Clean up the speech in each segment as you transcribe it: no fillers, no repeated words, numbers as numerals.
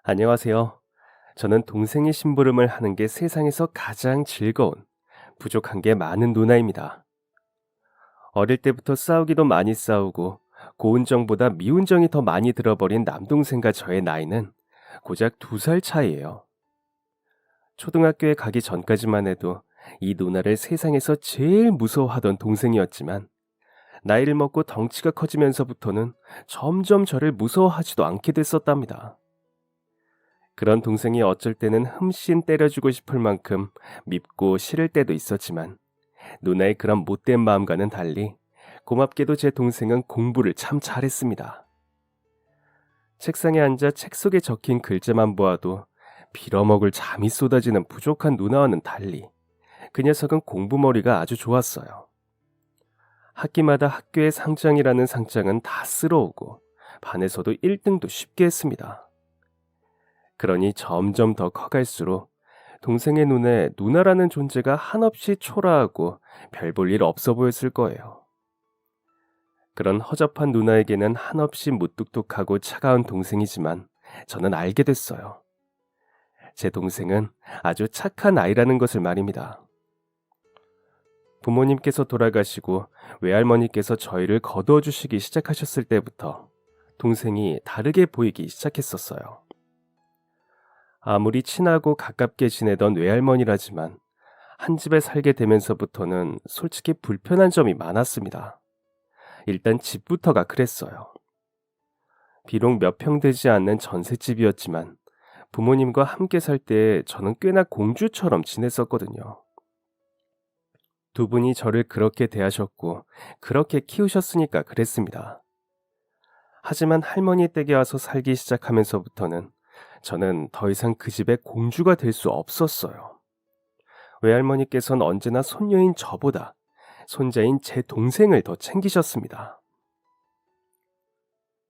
안녕하세요. 저는 동생의 심부름을 하는 게 세상에서 가장 즐거운, 부족한 게 많은 누나입니다. 어릴 때부터 싸우기도 많이 싸우고, 고운 정보다 미운 정이 더 많이 들어버린 남동생과 저의 나이는 고작 2살 차이예요. 초등학교에 가기 전까지만 해도 이 누나를 세상에서 제일 무서워하던 동생이었지만, 나이를 먹고 덩치가 커지면서부터는 점점 저를 무서워하지도 않게 됐었답니다. 그런 동생이 어쩔 때는 흠씬 때려주고 싶을 만큼 밉고 싫을 때도 있었지만 누나의 그런 못된 마음과는 달리 고맙게도 제 동생은 공부를 참 잘했습니다. 책상에 앉아 책 속에 적힌 글자만 보아도 빌어먹을 잠이 쏟아지는 부족한 누나와는 달리 그 녀석은 공부머리가 아주 좋았어요. 학기마다 학교의 상장이라는 상장은 다 쓸어오고 반에서도 1등도 쉽게 했습니다. 그러니 점점 더 커갈수록 동생의 눈에 누나라는 존재가 한없이 초라하고 별 볼 일 없어 보였을 거예요. 그런 허접한 누나에게는 한없이 무뚝뚝하고 차가운 동생이지만 저는 알게 됐어요. 제 동생은 아주 착한 아이라는 것을 말입니다. 부모님께서 돌아가시고 외할머니께서 저희를 거두어 주시기 시작하셨을 때부터 동생이 다르게 보이기 시작했었어요. 아무리 친하고 가깝게 지내던 외할머니라지만 한 집에 살게 되면서부터는 솔직히 불편한 점이 많았습니다. 일단 집부터가 그랬어요. 비록 몇 평 되지 않는 전셋집이었지만 부모님과 함께 살 때 저는 꽤나 공주처럼 지냈었거든요. 두 분이 저를 그렇게 대하셨고 그렇게 키우셨으니까 그랬습니다. 하지만 할머니 댁에 와서 살기 시작하면서부터는 저는 더 이상 그 집의 공주가 될 수 없었어요. 외할머니께서는 언제나 손녀인 저보다 손자인 제 동생을 더 챙기셨습니다.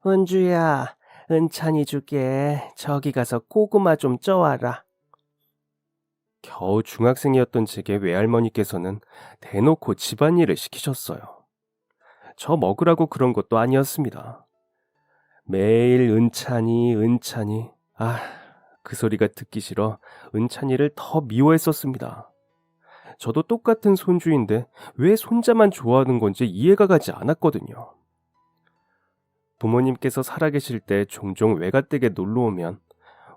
은주야, 은찬이 줄게. 저기 가서 고구마 좀 쪄와라. 겨우 중학생이었던 제게 외할머니께서는 대놓고 집안일을 시키셨어요. 저 먹으라고 그런 것도 아니었습니다. 매일 은찬이, 은찬이. 그 소리가 듣기 싫어 은찬이를 더 미워했었습니다. 저도 똑같은 손주인데 왜 손자만 좋아하는 건지 이해가 가지 않았거든요. 부모님께서 살아계실 때 종종 외갓댁에 놀러 오면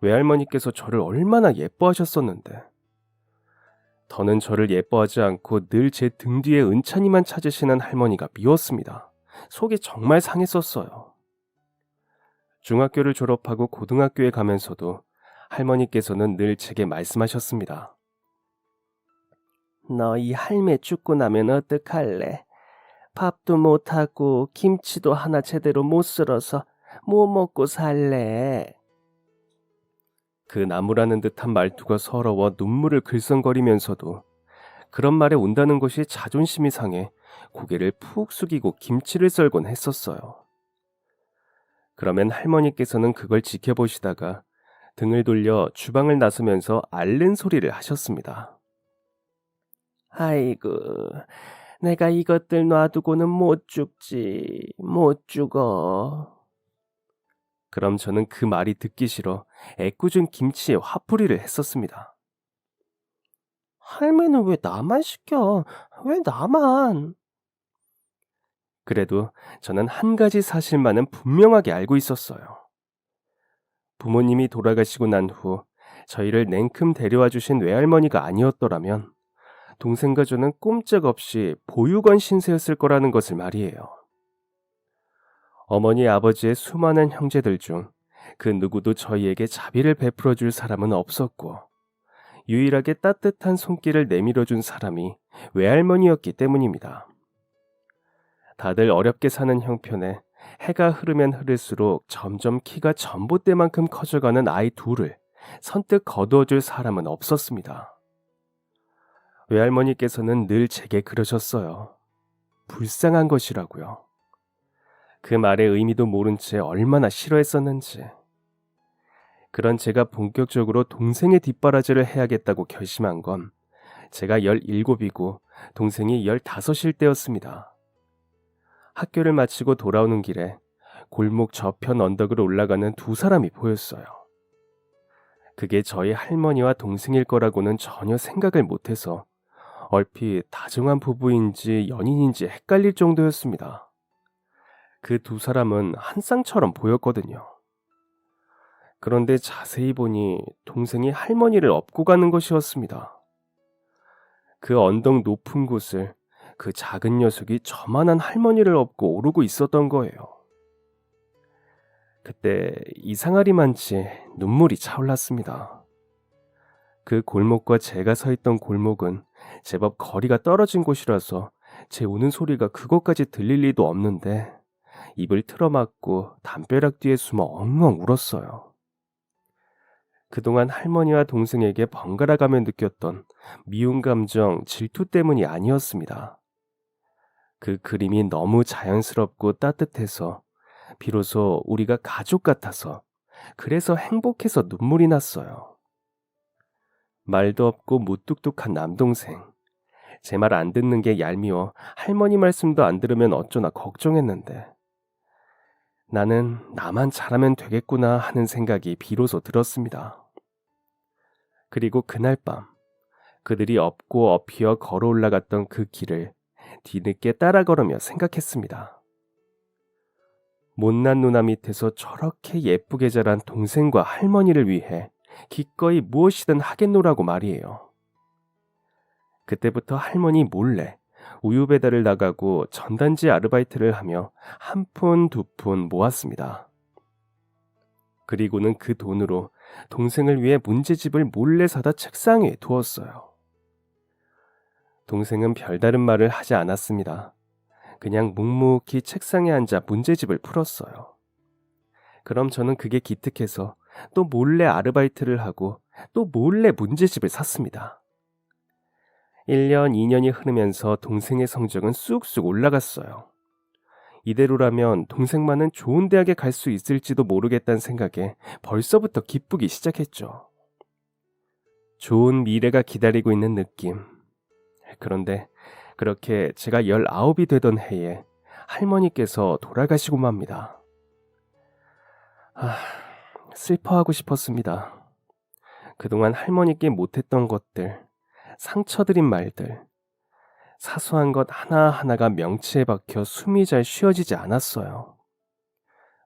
외할머니께서 저를 얼마나 예뻐하셨었는데 더는 저를 예뻐하지 않고 늘 제 등 뒤에 은찬이만 찾으시는 할머니가 미웠습니다. 속이 정말 상했었어요. 중학교를 졸업하고 고등학교에 가면서도 할머니께서는 늘 제게 말씀하셨습니다. 너 이 할매 죽고 나면 어떡할래? 밥도 못하고 김치도 하나 제대로 못 썰어서 뭐 먹고 살래? 그 나무라는 듯한 말투가 서러워 눈물을 글썽거리면서도 그런 말에 온다는 것이 자존심이 상해 고개를 푹 숙이고 김치를 썰곤 했었어요. 그러면 할머니께서는 그걸 지켜보시다가 등을 돌려 주방을 나서면서 앓는 소리를 하셨습니다. 아이고, 내가 이것들 놔두고는 못 죽지, 못 죽어. 그럼 저는 그 말이 듣기 싫어 애꿎은 김치에 화풀이를 했었습니다. 할매는 왜 나만 시켜? 왜 나만? 그래도 저는 한 가지 사실만은 분명하게 알고 있었어요. 부모님이 돌아가시고 난 후 저희를 냉큼 데려와 주신 외할머니가 아니었더라면 동생과 저는 꼼짝없이 보육원 신세였을 거라는 것을 말이에요. 어머니 아버지의 수많은 형제들 중 그 누구도 저희에게 자비를 베풀어 줄 사람은 없었고 유일하게 따뜻한 손길을 내밀어 준 사람이 외할머니였기 때문입니다. 다들 어렵게 사는 형편에 해가 흐르면 흐를수록 점점 키가 전봇대만큼 커져가는 아이 둘을 선뜻 거두어줄 사람은 없었습니다. 외할머니께서는 늘 제게 그러셨어요. 불쌍한 것이라고요. 그 말의 의미도 모른 채 얼마나 싫어했었는지. 그런 제가 본격적으로 동생의 뒷바라지를 해야겠다고 결심한 건 제가 17이고 동생이 15일 때였습니다. 학교를 마치고 돌아오는 길에 골목 저편 언덕으로 올라가는 두 사람이 보였어요. 그게 저희 할머니와 동생일 거라고는 전혀 생각을 못해서 얼핏 다정한 부부인지 연인인지 헷갈릴 정도였습니다. 그 두 사람은 한 쌍처럼 보였거든요. 그런데 자세히 보니 동생이 할머니를 업고 가는 것이었습니다. 그 언덕 높은 곳을 그 작은 녀석이 저만한 할머니를 업고 오르고 있었던 거예요. 그때 이상하리만치 눈물이 차올랐습니다. 그 골목과 제가 서 있던 골목은 제법 거리가 떨어진 곳이라서 제 우는 소리가 그것까지 들릴 리도 없는데 입을 틀어막고 담벼락 뒤에 숨어 엉엉 울었어요. 그동안 할머니와 동생에게 번갈아가며 느꼈던 미운 감정, 질투 때문이 아니었습니다. 그 그림이 너무 자연스럽고 따뜻해서 비로소 우리가 가족 같아서 그래서 행복해서 눈물이 났어요. 말도 없고 무뚝뚝한 남동생. 제 말 안 듣는 게 얄미워 할머니 말씀도 안 들으면 어쩌나 걱정했는데 나는 나만 잘하면 되겠구나 하는 생각이 비로소 들었습니다. 그리고 그날 밤 그들이 업고 업히어 걸어 올라갔던 그 길을 뒤늦게 따라 걸으며 생각했습니다. 못난 누나 밑에서 저렇게 예쁘게 자란 동생과 할머니를 위해 기꺼이 무엇이든 하겠노라고 말이에요. 그때부터 할머니 몰래 우유 배달을 나가고 전단지 아르바이트를 하며 한 푼, 두 푼 모았습니다. 그리고는 그 돈으로 동생을 위해 문제집을 몰래 사다 책상 위에 두었어요. 동생은 별다른 말을 하지 않았습니다. 그냥 묵묵히 책상에 앉아 문제집을 풀었어요. 그럼 저는 그게 기특해서 또 몰래 아르바이트를 하고 또 몰래 문제집을 샀습니다. 1년, 2년이 흐르면서 동생의 성적은 쑥쑥 올라갔어요. 이대로라면 동생만은 좋은 대학에 갈 수 있을지도 모르겠다는 생각에 벌써부터 기쁘기 시작했죠. 좋은 미래가 기다리고 있는 느낌. 그런데 그렇게 제가 19이 되던 해에 할머니께서 돌아가시고 맙니다. 슬퍼하고 싶었습니다. 그동안 할머니께 못했던 것들, 상처드린 말들, 사소한 것 하나하나가 명치에 박혀 숨이 잘 쉬어지지 않았어요.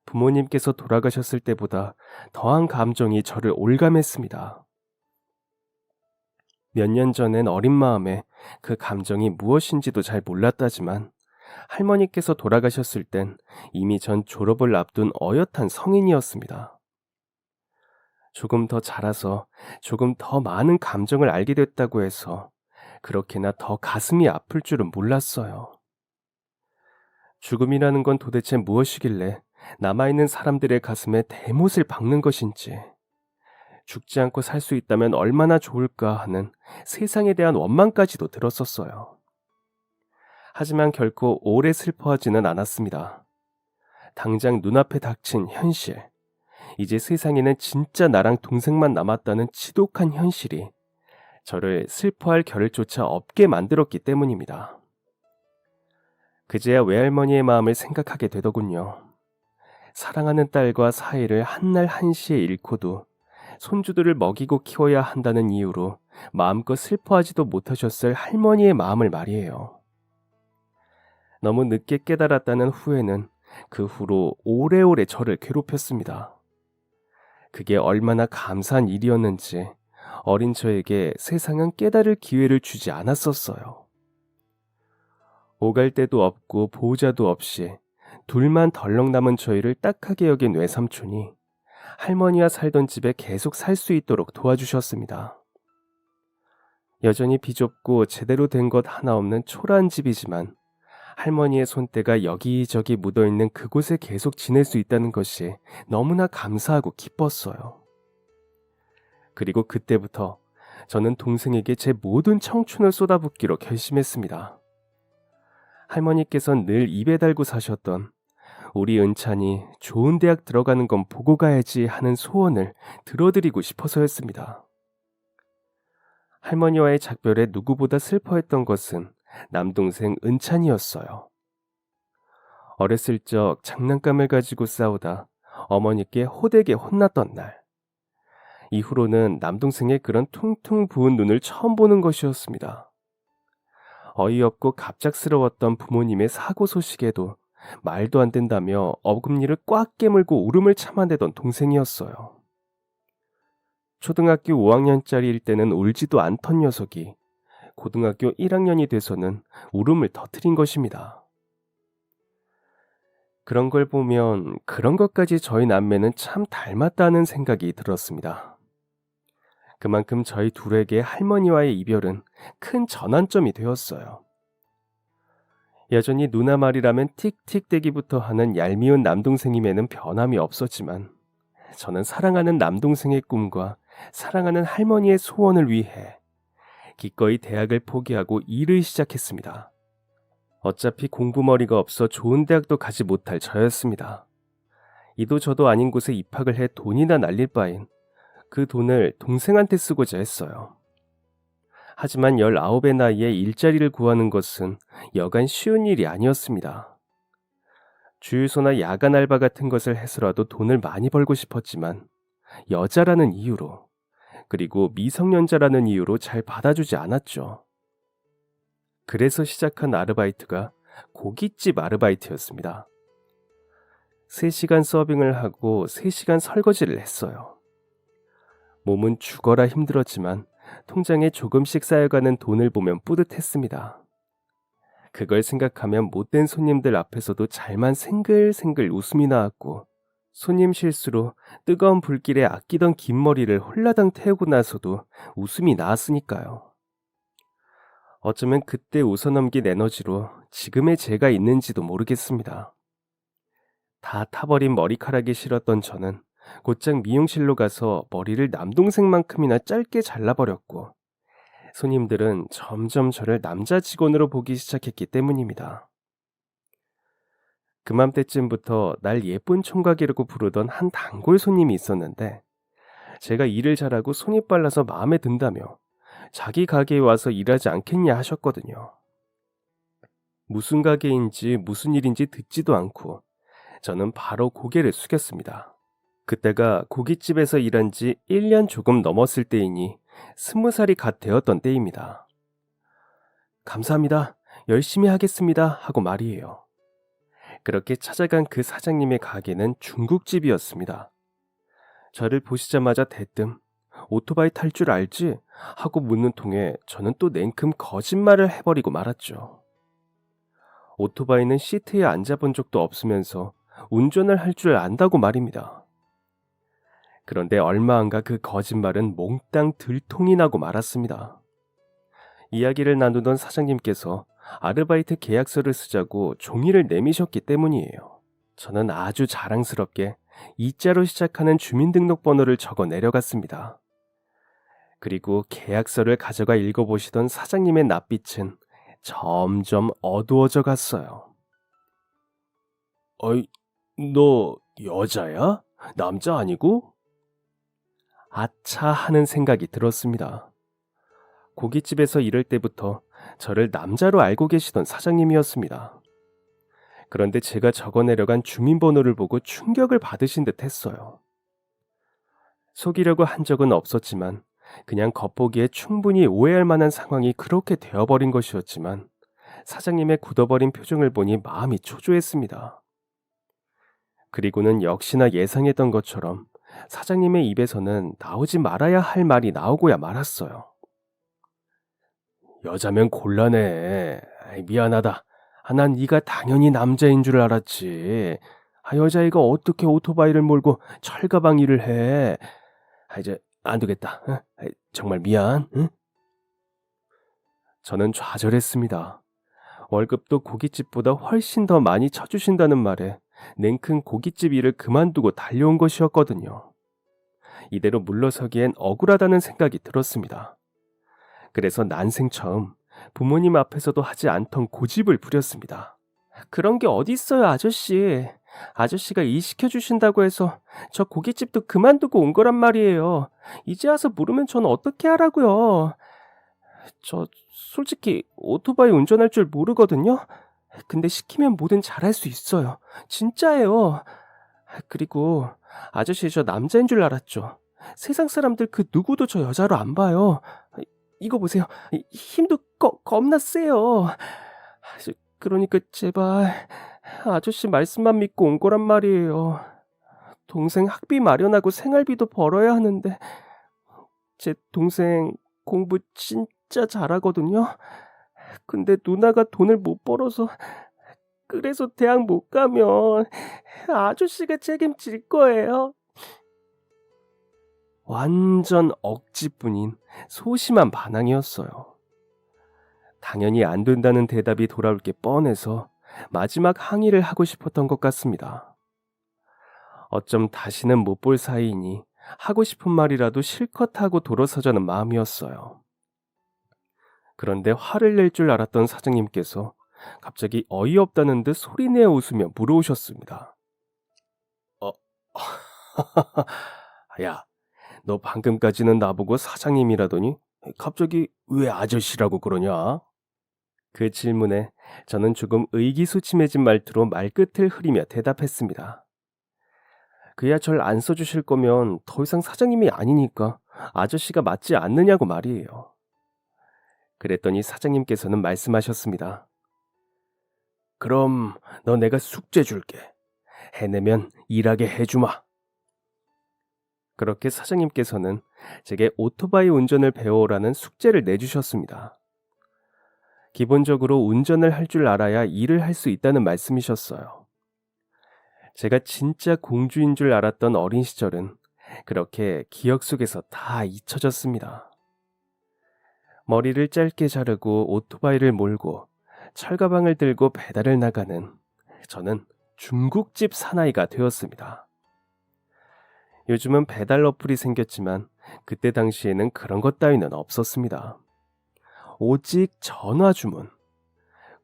부모님께서 돌아가셨을 때보다 더한 감정이 저를 올감했습니다. 몇 년 전엔 어린 마음에 그 감정이 무엇인지도 잘 몰랐다지만 할머니께서 돌아가셨을 땐 이미 전 졸업을 앞둔 어엿한 성인이었습니다. 조금 더 자라서 조금 더 많은 감정을 알게 됐다고 해서 그렇게나 더 가슴이 아플 줄은 몰랐어요. 죽음이라는 건 도대체 무엇이길래 남아있는 사람들의 가슴에 대못을 박는 것인지, 죽지 않고 살 수 있다면 얼마나 좋을까 하는 세상에 대한 원망까지도 들었었어요. 하지만 결코 오래 슬퍼하지는 않았습니다. 당장 눈앞에 닥친 현실, 이제 세상에는 진짜 나랑 동생만 남았다는 지독한 현실이 저를 슬퍼할 겨를조차 없게 만들었기 때문입니다. 그제야 외할머니의 마음을 생각하게 되더군요. 사랑하는 딸과 사이를 한날 한시에 잃고도 손주들을 먹이고 키워야 한다는 이유로 마음껏 슬퍼하지도 못하셨을 할머니의 마음을 말이에요. 너무 늦게 깨달았다는 후회는 그 후로 오래오래 저를 괴롭혔습니다. 그게 얼마나 감사한 일이었는지 어린 저에게 세상은 깨달을 기회를 주지 않았었어요. 오갈 데도 없고 보호자도 없이 둘만 덜렁 남은 저희를 딱하게 여긴 외삼촌이 할머니와 살던 집에 계속 살 수 있도록 도와주셨습니다. 여전히 비좁고 제대로 된 것 하나 없는 초라한 집이지만 할머니의 손때가 여기저기 묻어있는 그곳에 계속 지낼 수 있다는 것이 너무나 감사하고 기뻤어요. 그리고 그때부터 저는 동생에게 제 모든 청춘을 쏟아붓기로 결심했습니다. 할머니께서는 늘 입에 달고 사셨던 우리 은찬이 좋은 대학 들어가는 건 보고 가야지 하는 소원을 들어드리고 싶어서였습니다. 할머니와의 작별에 누구보다 슬퍼했던 것은 남동생 은찬이었어요. 어렸을 적 장난감을 가지고 싸우다 어머니께 호되게 혼났던 날. 이후로는 남동생의 그런 퉁퉁 부은 눈을 처음 보는 것이었습니다. 어이없고 갑작스러웠던 부모님의 사고 소식에도 말도 안 된다며 어금니를 꽉 깨물고 울음을 참아내던 동생이었어요. 초등학교 5학년짜리일 때는 울지도 않던 녀석이 고등학교 1학년이 돼서는 울음을 터뜨린 것입니다. 그런 걸 보면 그런 것까지 저희 남매는 참 닮았다는 생각이 들었습니다. 그만큼 저희 둘에게 할머니와의 이별은 큰 전환점이 되었어요. 여전히 누나 말이라면 틱틱대기부터 하는 얄미운 남동생임에는 변함이 없었지만 저는 사랑하는 남동생의 꿈과 사랑하는 할머니의 소원을 위해 기꺼이 대학을 포기하고 일을 시작했습니다. 어차피 공부머리가 없어 좋은 대학도 가지 못할 저였습니다. 이도 저도 아닌 곳에 입학을 해 돈이나 날릴 바엔 그 돈을 동생한테 쓰고자 했어요. 하지만 19의 나이에 일자리를 구하는 것은 여간 쉬운 일이 아니었습니다. 주유소나 야간 알바 같은 것을 해서라도 돈을 많이 벌고 싶었지만 여자라는 이유로, 그리고 미성년자라는 이유로 잘 받아주지 않았죠. 그래서 시작한 아르바이트가 고깃집 아르바이트였습니다. 3시간 서빙을 하고 3시간 설거지를 했어요. 몸은 죽어라 힘들었지만 통장에 조금씩 쌓여가는 돈을 보면 뿌듯했습니다. 그걸 생각하면 못된 손님들 앞에서도 잘만 생글생글 웃음이 나왔고, 손님 실수로 뜨거운 불길에 아끼던 긴 머리를 홀라당 태우고 나서도 웃음이 나왔으니까요. 어쩌면 그때 웃어넘긴 에너지로 지금의 제가 있는지도 모르겠습니다. 다 타버린 머리카락이 싫었던 저는 곧장 미용실로 가서 머리를 남동생만큼이나 짧게 잘라버렸고, 손님들은 점점 저를 남자 직원으로 보기 시작했기 때문입니다. 그맘때쯤부터 날 예쁜 총각이라고 부르던 한 단골 손님이 있었는데, 제가 일을 잘하고 손이 빨라서 마음에 든다며 자기 가게에 와서 일하지 않겠냐 하셨거든요. 무슨 가게인지 무슨 일인지 듣지도 않고 저는 바로 고개를 숙였습니다. 그때가 고깃집에서 일한 지 1년 조금 넘었을 때이니 20살이 갓 되었던 때입니다. 감사합니다. 열심히 하겠습니다. 하고 말이에요. 그렇게 찾아간 그 사장님의 가게는 중국집이었습니다. 저를 보시자마자 대뜸 오토바이 탈 줄 알지? 하고 묻는 통에 저는 또 냉큼 거짓말을 해버리고 말았죠. 오토바이는 시트에 앉아본 적도 없으면서 운전을 할 줄 안다고 말입니다. 그런데 얼마 안가 그 거짓말은 몽땅 들통이 나고 말았습니다. 이야기를 나누던 사장님께서 아르바이트 계약서를 쓰자고 종이를 내미셨기 때문이에요. 저는 아주 자랑스럽게 이자로 시작하는 주민등록번호를 적어 내려갔습니다. 그리고 계약서를 가져가 읽어보시던 사장님의 낯빛은 점점 어두워져 갔어요. 어이, 너 여자야? 남자 아니고? 아차 하는 생각이 들었습니다. 고깃집에서 일할 때부터 저를 남자로 알고 계시던 사장님이었습니다. 그런데 제가 적어 내려간 주민번호를 보고 충격을 받으신 듯 했어요. 속이려고 한 적은 없었지만 그냥 겉보기에 충분히 오해할 만한 상황이 그렇게 되어버린 것이었지만 사장님의 굳어버린 표정을 보니 마음이 초조했습니다. 그리고는 역시나 예상했던 것처럼 사장님의 입에서는 나오지 말아야 할 말이 나오고야 말았어요. 여자면 곤란해. 미안하다. 난 네가 당연히 남자인 줄 알았지. 여자애가 어떻게 오토바이를 몰고 철가방 일을 해. 이제 안 되겠다. 정말 미안. 응? 저는 좌절했습니다. 월급도 고깃집보다 훨씬 더 많이 쳐주신다는 말에 냉큼 고깃집 일을 그만두고 달려온 것이었거든요. 이대로 물러서기엔 억울하다는 생각이 들었습니다. 그래서 난생 처음 부모님 앞에서도 하지 않던 고집을 부렸습니다. 그런 게 어디 있어요, 아저씨. 아저씨가 일 시켜주신다고 해서 저 고깃집도 그만두고 온 거란 말이에요. 이제 와서 물으면 전 어떻게 하라고요. 저 솔직히 오토바이 운전할 줄 모르거든요. 근데 시키면 뭐든 잘할 수 있어요. 진짜예요. 그리고 아저씨 저 남자인 줄 알았죠. 세상 사람들 그 누구도 저 여자로 안 봐요. 이거 보세요. 힘도 겁나 세요. 그러니까 제발 아저씨 말씀만 믿고 온 거란 말이에요. 동생 학비 마련하고 생활비도 벌어야 하는데 제 동생 공부 진짜 잘하거든요. 근데 누나가 돈을 못 벌어서 그래서 대학 못 가면 아저씨가 책임질 거예요. 완전 억지뿐인 소심한 반항이었어요. 당연히 안 된다는 대답이 돌아올 게 뻔해서 마지막 항의를 하고 싶었던 것 같습니다. 어쩜 다시는 못 볼 사이이니 하고 싶은 말이라도 실컷 하고 돌아서자는 마음이었어요. 그런데 화를 낼 줄 알았던 사장님께서 갑자기 어이없다는 듯 소리내어 웃으며 물어오셨습니다. 야, 너 방금까지는 나보고 사장님이라더니 갑자기 왜 아저씨라고 그러냐? 그 질문에 저는 조금 의기소침해진 말투로 말끝을 흐리며 대답했습니다. 그야 절 안 써주실 거면 더 이상 사장님이 아니니까 아저씨가 맞지 않느냐고 말이에요. 그랬더니 사장님께서는 말씀하셨습니다. 그럼 너 내가 숙제 줄게. 해내면 일하게 해주마. 그렇게 사장님께서는 제게 오토바이 운전을 배워오라는 숙제를 내주셨습니다. 기본적으로 운전을 할 줄 알아야 일을 할 수 있다는 말씀이셨어요. 제가 진짜 공주인 줄 알았던 어린 시절은 그렇게 기억 속에서 다 잊혀졌습니다. 머리를 짧게 자르고 오토바이를 몰고 철가방을 들고 배달을 나가는 저는 중국집 사나이가 되었습니다. 요즘은 배달 어플이 생겼지만 그때 당시에는 그런 것 따위는 없었습니다. 오직 전화 주문,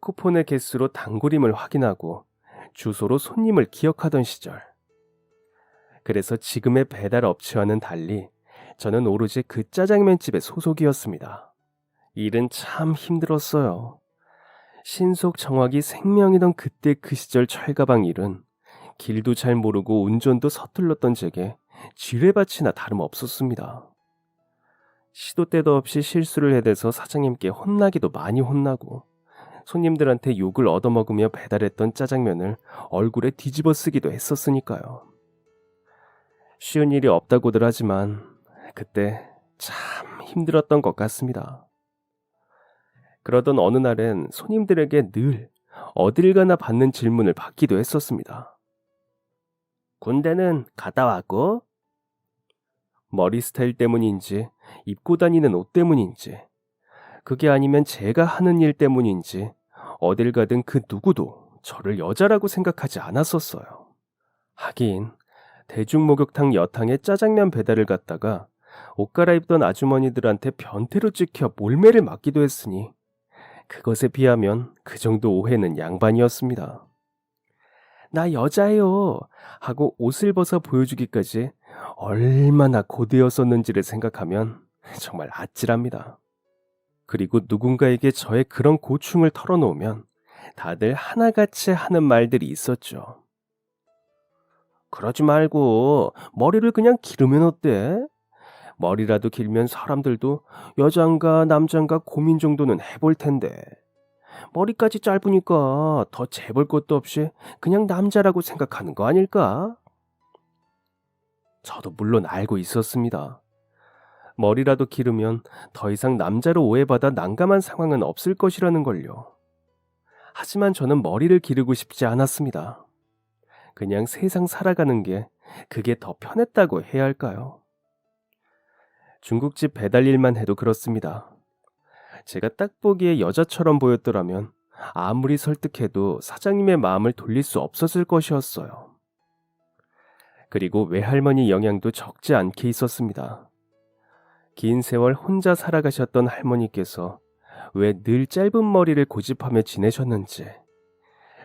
쿠폰의 개수로 단골임을 확인하고 주소로 손님을 기억하던 시절. 그래서 지금의 배달 업체와는 달리 저는 오로지 그 짜장면집의 소속이었습니다. 일은 참 힘들었어요. 신속 정확이 생명이던 그때 그 시절 철가방 일은 길도 잘 모르고 운전도 서툴렀던 제게 쥐레밭이나 다름없었습니다. 시도 때도 없이 실수를 해대서 사장님께 혼나기도 많이 혼나고 손님들한테 욕을 얻어먹으며 배달했던 짜장면을 얼굴에 뒤집어 쓰기도 했었으니까요. 쉬운 일이 없다고들 하지만 그때 참 힘들었던 것 같습니다. 그러던 어느 날엔 손님들에게 늘 어딜 가나 받는 질문을 받기도 했었습니다. 군대는 갔다 왔고? 머리 스타일 때문인지 입고 다니는 옷 때문인지 그게 아니면 제가 하는 일 때문인지 어딜 가든 그 누구도 저를 여자라고 생각하지 않았었어요. 하긴 대중목욕탕 여탕에 짜장면 배달을 갔다가 옷 갈아입던 아주머니들한테 변태로 찍혀 몰매를 맞기도 했으니 그것에 비하면 그 정도 오해는 양반이었습니다. 나 여자예요 하고 옷을 벗어 보여주기까지 얼마나 고되었었는지를 생각하면 정말 아찔합니다. 그리고 누군가에게 저의 그런 고충을 털어놓으면 다들 하나같이 하는 말들이 있었죠. 그러지 말고 머리를 그냥 기르면 어때? 머리라도 길면 사람들도 여잔가 남잔가 고민 정도는 해볼 텐데 머리까지 짧으니까 더 재볼 것도 없이 그냥 남자라고 생각하는 거 아닐까? 저도 물론 알고 있었습니다. 머리라도 기르면 더 이상 남자로 오해받아 난감한 상황은 없을 것이라는 걸요. 하지만 저는 머리를 기르고 싶지 않았습니다. 그냥 세상 살아가는 게 그게 더 편했다고 해야 할까요? 중국집 배달 일만 해도 그렇습니다. 제가 딱 보기에 여자처럼 보였더라면 아무리 설득해도 사장님의 마음을 돌릴 수 없었을 것이었어요. 그리고 외할머니 영향도 적지 않게 있었습니다. 긴 세월 혼자 살아가셨던 할머니께서 왜 늘 짧은 머리를 고집하며 지내셨는지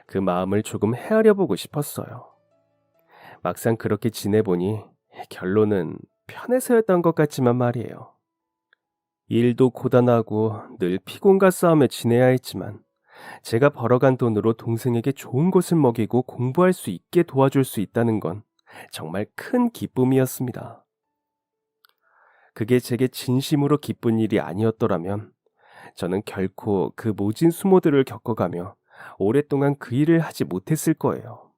그 마음을 조금 헤아려 보고 싶었어요. 막상 그렇게 지내보니 결론은 편해서였던 것 같지만 말이에요. 일도 고단하고 늘 피곤과 싸움에 지내야 했지만 제가 벌어간 돈으로 동생에게 좋은 것을 먹이고 공부할 수 있게 도와줄 수 있다는 건 정말 큰 기쁨이었습니다. 그게 제게 진심으로 기쁜 일이 아니었더라면 저는 결코 그 모진 수모들을 겪어가며 오랫동안 그 일을 하지 못했을 거예요.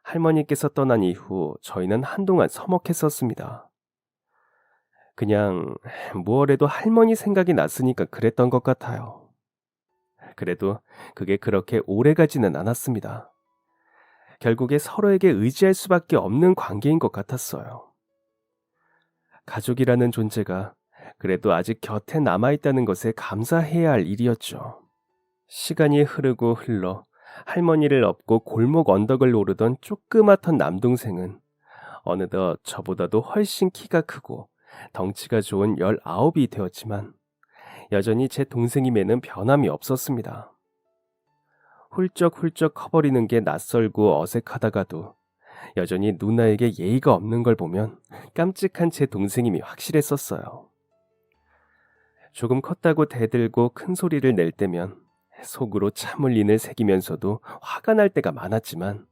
할머니께서 떠난 이후 저희는 한동안 서먹했었습니다. 그냥 무얼해도 할머니 생각이 났으니까 그랬던 것 같아요. 그래도 그게 그렇게 오래 가지는 않았습니다. 결국에 서로에게 의지할 수밖에 없는 관계인 것 같았어요. 가족이라는 존재가 그래도 아직 곁에 남아있다는 것에 감사해야 할 일이었죠. 시간이 흐르고 흘러 할머니를 업고 골목 언덕을 오르던 조그맣던 남동생은 어느덧 저보다도 훨씬 키가 크고 덩치가 좋은 19이 되었지만 여전히 제 동생임에는 변함이 없었습니다. 훌쩍훌쩍 커버리는 게 낯설고 어색하다가도 여전히 누나에게 예의가 없는 걸 보면 깜찍한 제 동생임이 확실했었어요. 조금 컸다고 대들고 큰 소리를 낼 때면 속으로 참을 인을 새기면서도 화가 날 때가 많았지만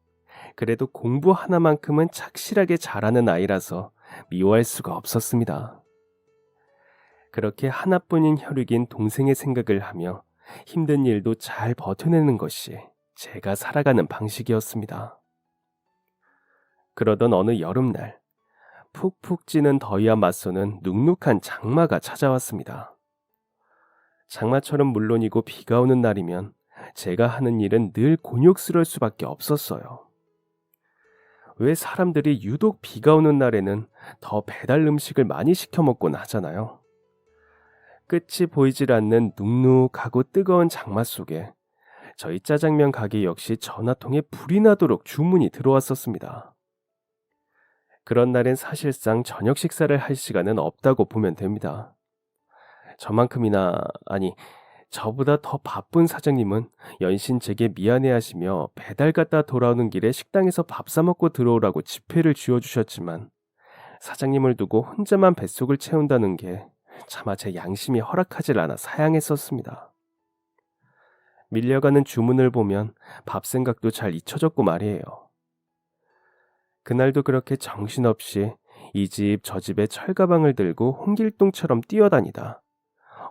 그래도 공부 하나만큼은 착실하게 잘하는 아이라서 미워할 수가 없었습니다. 그렇게 하나뿐인 혈육인 동생의 생각을 하며 힘든 일도 잘 버텨내는 것이 제가 살아가는 방식이었습니다. 그러던 어느 여름날, 푹푹 찌는 더위와 맞서는 눅눅한 장마가 찾아왔습니다. 장마처럼 물론이고 비가 오는 날이면 제가 하는 일은 늘 곤욕스러울 수밖에 없었어요. 왜 사람들이 유독 비가 오는 날에는 더 배달 음식을 많이 시켜 먹곤 하잖아요. 끝이 보이질 않는 눅눅하고 뜨거운 장마 속에 저희 짜장면 가게 역시 전화통에 불이 나도록 주문이 들어왔었습니다. 그런 날엔 사실상 저녁 식사를 할 시간은 없다고 보면 됩니다. 저만큼이나, 아니, 저보다 더 바쁜 사장님은 연신 제게 미안해하시며 배달 갔다 돌아오는 길에 식당에서 밥 사 먹고 들어오라고 지폐를 쥐어주셨지만 사장님을 두고 혼자만 뱃속을 채운다는 게 차마 제 양심이 허락하질 않아 사양했었습니다. 밀려가는 주문을 보면 밥 생각도 잘 잊혀졌고 말이에요. 그날도 그렇게 정신없이 이 집 저 집에 철가방을 들고 홍길동처럼 뛰어다니다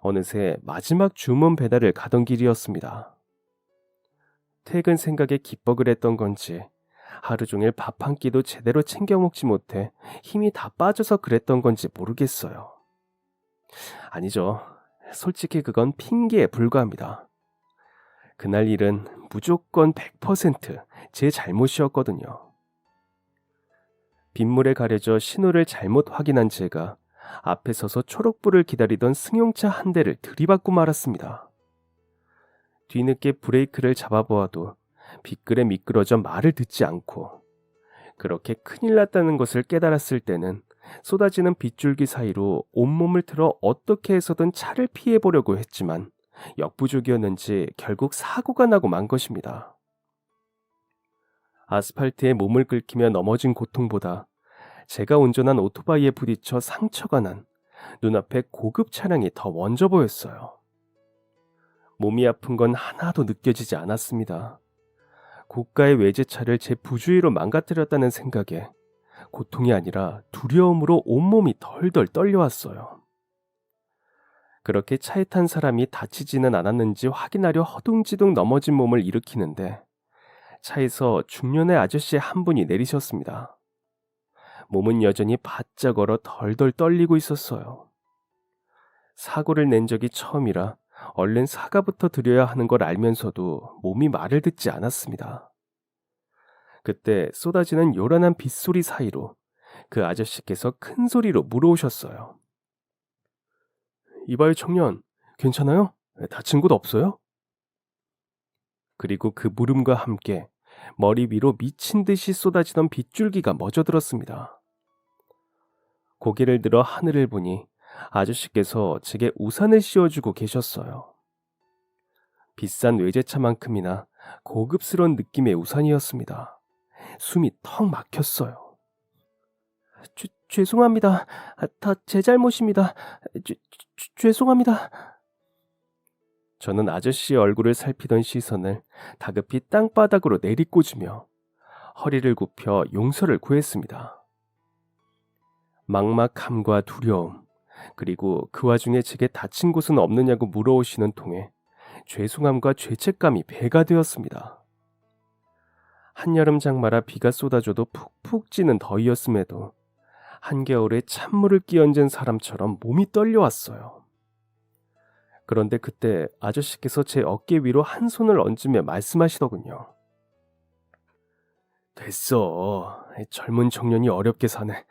어느새 마지막 주문 배달을 가던 길이었습니다. 퇴근 생각에 기뻐을 했던 건지 하루 종일 밥 한 끼도 제대로 챙겨 먹지 못해 힘이 다 빠져서 그랬던 건지 모르겠어요. 아니죠. 솔직히 그건 핑계에 불과합니다. 그날 일은 무조건 100% 제 잘못이었거든요. 빗물에 가려져 신호를 잘못 확인한 제가 앞에 서서 초록불을 기다리던 승용차 한 대를 들이받고 말았습니다. 뒤늦게 브레이크를 잡아보아도 빗글에 미끄러져 말을 듣지 않고 그렇게 큰일 났다는 것을 깨달았을 때는 쏟아지는 빗줄기 사이로 온몸을 틀어 어떻게 해서든 차를 피해보려고 했지만 역부족이었는지 결국 사고가 나고 만 것입니다. 아스팔트에 몸을 긁히며 넘어진 고통보다 제가 운전한 오토바이에 부딪혀 상처가 난 눈앞에 고급 차량이 더 먼저 보였어요. 몸이 아픈 건 하나도 느껴지지 않았습니다. 고가의 외제차를 제 부주의로 망가뜨렸다는 생각에 고통이 아니라 두려움으로 온몸이 덜덜 떨려왔어요. 그렇게 차에 탄 사람이 다치지는 않았는지 확인하려 허둥지둥 넘어진 몸을 일으키는데 차에서 중년의 아저씨 한 분이 내리셨습니다. 몸은 여전히 바짝 얼어 덜덜 떨리고 있었어요. 사고를 낸 적이 처음이라 얼른 사과부터 드려야 하는 걸 알면서도 몸이 말을 듣지 않았습니다. 그때 쏟아지는 요란한 빗소리 사이로 그 아저씨께서 큰 소리로 물어오셨어요. 이봐요 청년, 괜찮아요? 다친 곳 없어요? 그리고 그 물음과 함께 머리 위로 미친 듯이 쏟아지던 빗줄기가 멎어들었습니다. 고개를 들어 하늘을 보니 아저씨께서 제게 우산을 씌워주고 계셨어요. 비싼 외제차만큼이나 고급스러운 느낌의 우산이었습니다. 숨이 턱 막혔어요. 죄송합니다. 다 제 잘못입니다. 죄송합니다. 저는 아저씨의 얼굴을 살피던 시선을 다급히 땅바닥으로 내리꽂으며 허리를 굽혀 용서를 구했습니다. 막막함과 두려움, 그리고 그 와중에 제게 다친 곳은 없느냐고 물어오시는 통에 죄송함과 죄책감이 배가 되었습니다. 한여름 장마라 비가 쏟아져도 푹푹 찌는 더위였음에도 한겨울에 찬물을 끼얹은 사람처럼 몸이 떨려왔어요. 그런데 그때 아저씨께서 제 어깨 위로 한 손을 얹으며 말씀하시더군요. 됐어. 젊은 청년이 어렵게 사네.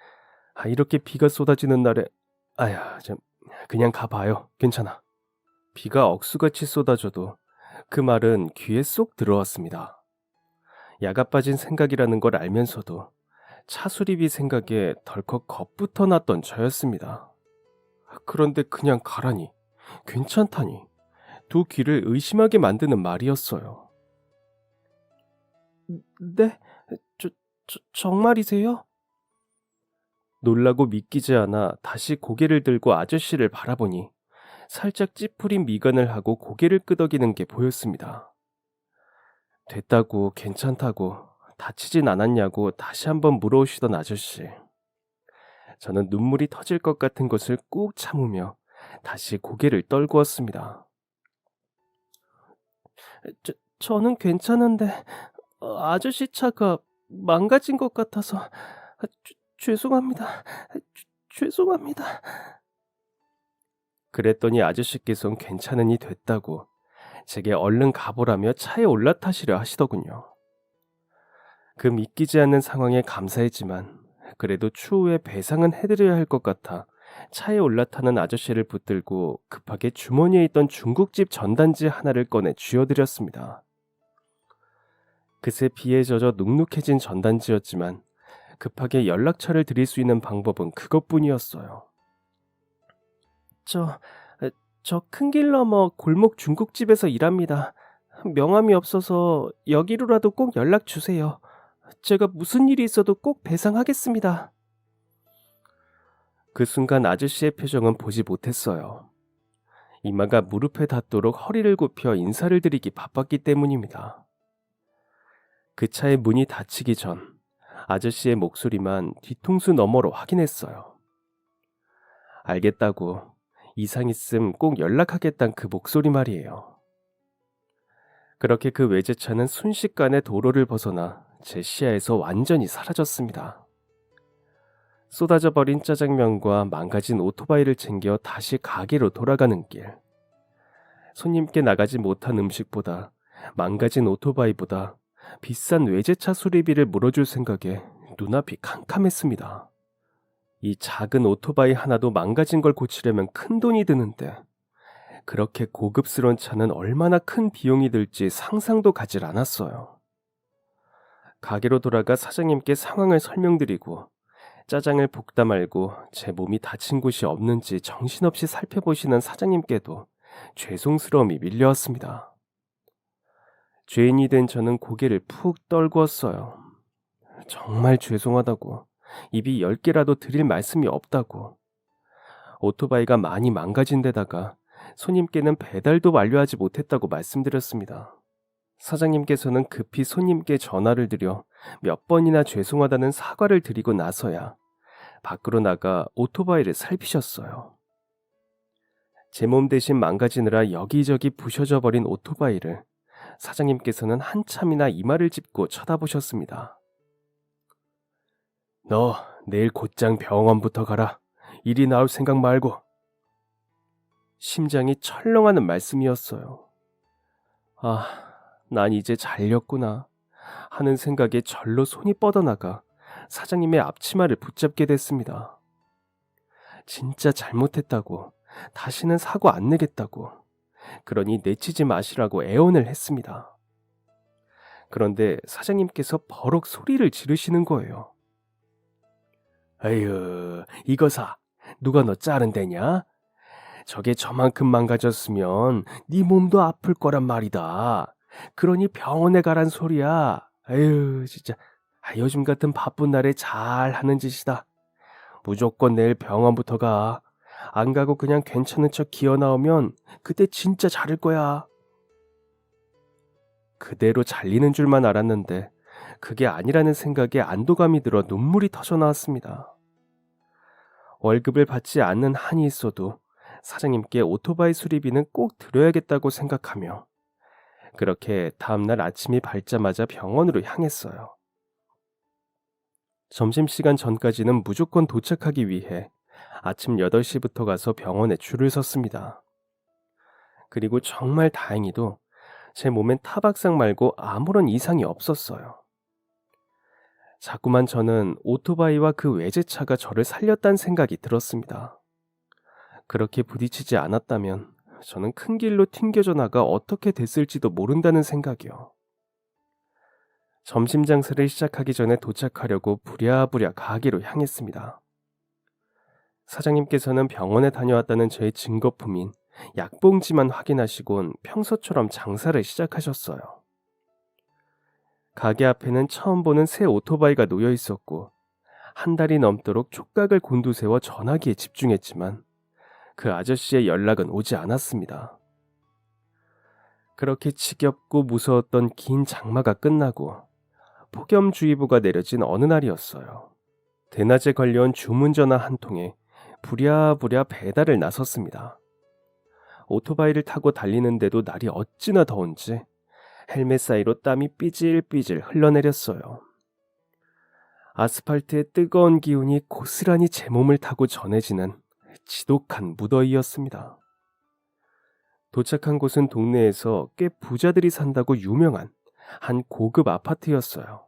이렇게 비가 쏟아지는 날에 그냥 가봐요. 괜찮아. 비가 억수같이 쏟아져도 그 말은 귀에 쏙 들어왔습니다. 야가 빠진 생각이라는 걸 알면서도 차수리비 생각에 덜컥 겁부터 났던 저였습니다. 그런데 그냥 가라니, 괜찮다니, 두 귀를 의심하게 만드는 말이었어요. 네? 정말이세요? 놀라고 믿기지 않아 다시 고개를 들고 아저씨를 바라보니 살짝 찌푸린 미간을 하고 고개를 끄덕이는 게 보였습니다. 됐다고, 괜찮다고, 다치진 않았냐고 다시 한번 물어오시던 아저씨. 저는 눈물이 터질 것 같은 것을 꾹 참으며 다시 고개를 떨구었습니다. 저는 괜찮은데 아저씨 차가 망가진 것 같아서 죄송합니다. 죄송합니다. 그랬더니 아저씨께서는 괜찮으니 됐다고 제게 얼른 가보라며 차에 올라타시려 하시더군요. 그 믿기지 않는 상황에 감사했지만 그래도 추후에 배상은 해드려야 할 것 같아 차에 올라타는 아저씨를 붙들고 급하게 주머니에 있던 중국집 전단지 하나를 꺼내 쥐어드렸습니다. 그새 비에 젖어 눅눅해진 전단지였지만 급하게 연락처를 드릴 수 있는 방법은 그것뿐이었어요. 저 큰 길 넘어 골목 중국집에서 일합니다. 명함이 없어서 여기로라도 꼭 연락 주세요. 제가 무슨 일이 있어도 꼭 배상하겠습니다. 그 순간 아저씨의 표정은 보지 못했어요. 이마가 무릎에 닿도록 허리를 굽혀 인사를 드리기 바빴기 때문입니다. 그 차의 문이 닫히기 전 아저씨의 목소리만 뒤통수 너머로 확인했어요. 알겠다고, 이상 있음 꼭 연락하겠단 그 목소리 말이에요. 그렇게 그 외제차는 순식간에 도로를 벗어나 제 시야에서 완전히 사라졌습니다. 쏟아져 버린 짜장면과 망가진 오토바이를 챙겨 다시 가게로 돌아가는 길. 손님께 나가지 못한 음식보다 망가진 오토바이보다 비싼 외제차 수리비를 물어줄 생각에 눈앞이 캄캄했습니다. 이 작은 오토바이 하나도 망가진 걸 고치려면 큰 돈이 드는데 그렇게 고급스러운 차는 얼마나 큰 비용이 들지 상상도 가질 않았어요. 가게로 돌아가 사장님께 상황을 설명드리고 짜장을 볶다 말고 제 몸이 다친 곳이 없는지 정신없이 살펴보시는 사장님께도 죄송스러움이 밀려왔습니다. 죄인이 된 저는 고개를 푹 떨구었어요. 정말 죄송하다고, 입이 10개라도 드릴 말씀이 없다고. 오토바이가 많이 망가진 데다가 손님께는 배달도 완료하지 못했다고 말씀드렸습니다. 사장님께서는 급히 손님께 전화를 드려 몇 번이나 죄송하다는 사과를 드리고 나서야 밖으로 나가 오토바이를 살피셨어요. 제 몸 대신 망가지느라 여기저기 부셔져 버린 오토바이를 사장님께서는 한참이나 이마를 짚고 쳐다보셨습니다. 너 내일 곧장 병원부터 가라. 일이 나올 생각 말고. 심장이 철렁하는 말씀이었어요. 난 이제 잘렸구나 하는 생각에 절로 손이 뻗어나가 사장님의 앞치마를 붙잡게 됐습니다. 진짜 잘못했다고, 다시는 사고 안 내겠다고, 그러니 내치지 마시라고 애원을 했습니다. 그런데 사장님께서 버럭 소리를 지르시는 거예요. 에휴, 이거사, 누가 너 자른대냐? 저게 저만큼 망가졌으면 네 몸도 아플 거란 말이다. 그러니 병원에 가란 소리야. 에휴, 진짜 요즘 같은 바쁜 날에 잘 하는 짓이다. 무조건 내일 병원부터 가. 안 가고 그냥 괜찮은 척 기어 나오면 그때 진짜 자를 거야. 그대로 잘리는 줄만 알았는데 그게 아니라는 생각에 안도감이 들어 눈물이 터져 나왔습니다. 월급을 받지 않는 한이 있어도 사장님께 오토바이 수리비는 꼭 드려야겠다고 생각하며 그렇게 다음날 아침이 밝자마자 병원으로 향했어요. 점심시간 전까지는 무조건 도착하기 위해 아침 8시부터 가서 병원에 줄을 섰습니다. 그리고 정말 다행히도 제 몸엔 타박상 말고 아무런 이상이 없었어요. 자꾸만 저는 오토바이와 그 외제차가 저를 살렸다는 생각이 들었습니다. 그렇게 부딪히지 않았다면 저는 큰 길로 튕겨져 나가 어떻게 됐을지도 모른다는 생각이요. 점심 장사를 시작하기 전에 도착하려고 부랴부랴 가게로 향했습니다. 사장님께서는 병원에 다녀왔다는 저의 증거품인 약봉지만 확인하시곤 평소처럼 장사를 시작하셨어요. 가게 앞에는 처음 보는 새 오토바이가 놓여 있었고 한 달이 넘도록 촉각을 곤두세워 전화기에 집중했지만 그 아저씨의 연락은 오지 않았습니다. 그렇게 지겹고 무서웠던 긴 장마가 끝나고 폭염주의보가 내려진 어느 날이었어요. 대낮에 걸려온 주문전화 한 통에 부랴부랴 배달을 나섰습니다. 오토바이를 타고 달리는데도 날이 어찌나 더운지 헬멧 사이로 땀이 삐질삐질 흘러내렸어요. 아스팔트의 뜨거운 기운이 고스란히 제 몸을 타고 전해지는 지독한 무더위였습니다. 도착한 곳은 동네에서 꽤 부자들이 산다고 유명한 한 고급 아파트였어요.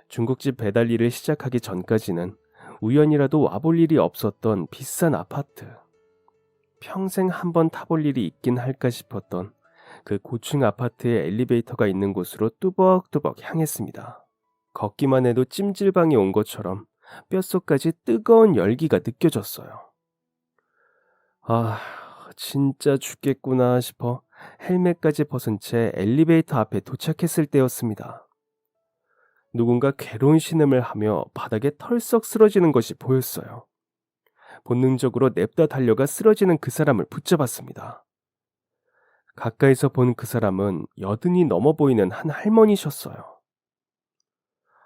중국집 배달 일을 시작하기 전까지는 우연이라도 와볼 일이 없었던 비싼 아파트. 평생 한번 타볼 일이 있긴 할까 싶었던 그 고층 아파트에 엘리베이터가 있는 곳으로 뚜벅뚜벅 향했습니다. 걷기만 해도 찜질방에 온 것처럼 뼛속까지 뜨거운 열기가 느껴졌어요. 아, 진짜 죽겠구나 싶어 헬멧까지 벗은 채 엘리베이터 앞에 도착했을 때였습니다. 누군가 괴로운 신음을 하며 바닥에 털썩 쓰러지는 것이 보였어요. 본능적으로 냅다 달려가 쓰러지는 그 사람을 붙잡았습니다. 가까이서 본 그 사람은 여든이 넘어 보이는 한 할머니셨어요.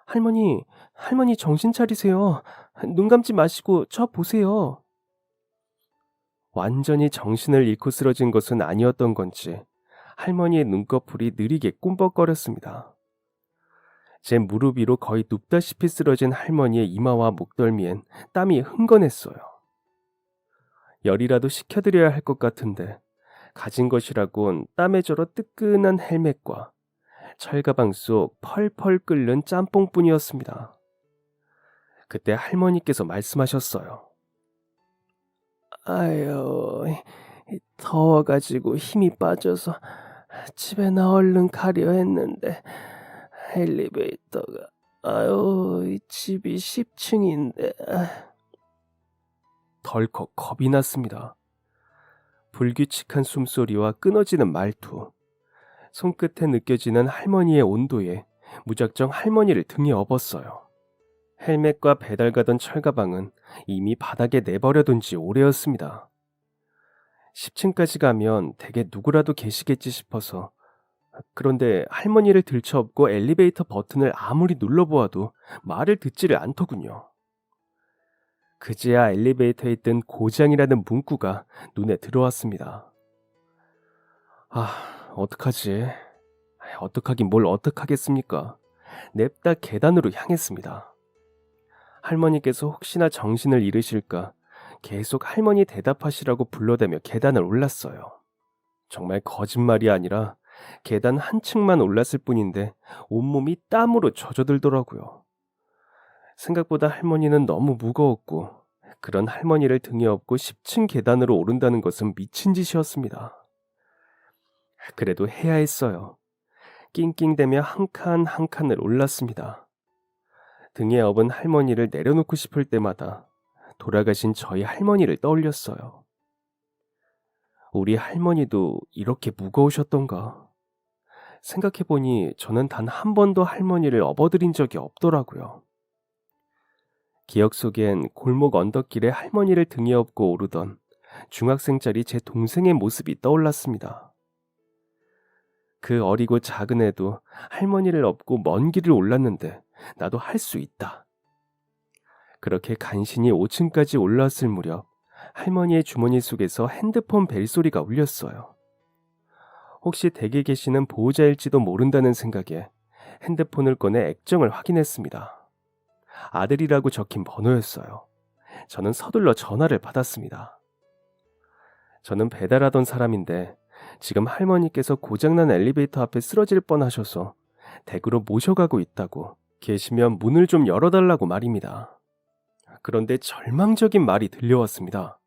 할머니 정신 차리세요. 눈 감지 마시고 저 보세요. 완전히 정신을 잃고 쓰러진 것은 아니었던 건지 할머니의 눈꺼풀이 느리게 꿈벅거렸습니다. 제 무릎 위로 거의 눕다시피 쓰러진 할머니의 이마와 목덜미엔 땀이 흥건했어요. 열이라도 식혀드려야 할 것 같은데 가진 것이라곤 땀에 절어 뜨끈한 헬멧과 철가방 속 펄펄 끓는 짬뽕뿐이었습니다. 그때 할머니께서 말씀하셨어요. 아유, 더워가지고 힘이 빠져서 집에 나 얼른 가려 했는데 엘리베이터가 집이 10층인데 덜컥 겁이 났습니다. 불규칙한 숨소리와 끊어지는 말투, 손끝에 느껴지는 할머니의 온도에 무작정 할머니를 등에 업었어요. 헬멧과 배달 가던 철가방은 이미 바닥에 내버려둔 지 오래였습니다. 10층까지 가면 대개 누구라도 계시겠지 싶어서 그런데 할머니를 들쳐업고 엘리베이터 버튼을 아무리 눌러보아도 말을 듣지를 않더군요. 그제야 엘리베이터에 뜬 고장이라는 문구가 눈에 들어왔습니다. 어떡하지? 어떡하긴 뭘 어떡하겠습니까? 냅다 계단으로 향했습니다. 할머니께서 혹시나 정신을 잃으실까 계속 할머니 대답하시라고 불러대며 계단을 올랐어요. 정말 거짓말이 아니라 계단 한 층만 올랐을 뿐인데 온몸이 땀으로 젖어들더라고요. 생각보다 할머니는 너무 무거웠고 그런 할머니를 등에 업고 10층 계단으로 오른다는 것은 미친 짓이었습니다. 그래도 해야 했어요. 낑낑대며 한 칸 한 칸을 올랐습니다. 등에 업은 할머니를 내려놓고 싶을 때마다 돌아가신 저희 할머니를 떠올렸어요. 우리 할머니도 이렇게 무거우셨던가. 생각해보니 저는 단 한 번도 할머니를 업어드린 적이 없더라고요. 기억 속엔 골목 언덕길에 할머니를 등에 업고 오르던 중학생짜리 제 동생의 모습이 떠올랐습니다. 그 어리고 작은 애도 할머니를 업고 먼 길을 올랐는데 나도 할 수 있다. 그렇게 간신히 5층까지 올라왔을 무렵 할머니의 주머니 속에서 핸드폰 벨소리가 울렸어요. 혹시 댁에 계시는 보호자일지도 모른다는 생각에 핸드폰을 꺼내 액정을 확인했습니다. 아들이라고 적힌 번호였어요. 저는 서둘러 전화를 받았습니다. 저는 배달하던 사람인데 지금 할머니께서 고장난 엘리베이터 앞에 쓰러질 뻔하셔서 댁으로 모셔가고 있다고 계시면 문을 좀 열어달라고 말입니다. 그런데 절망적인 말이 들려왔습니다.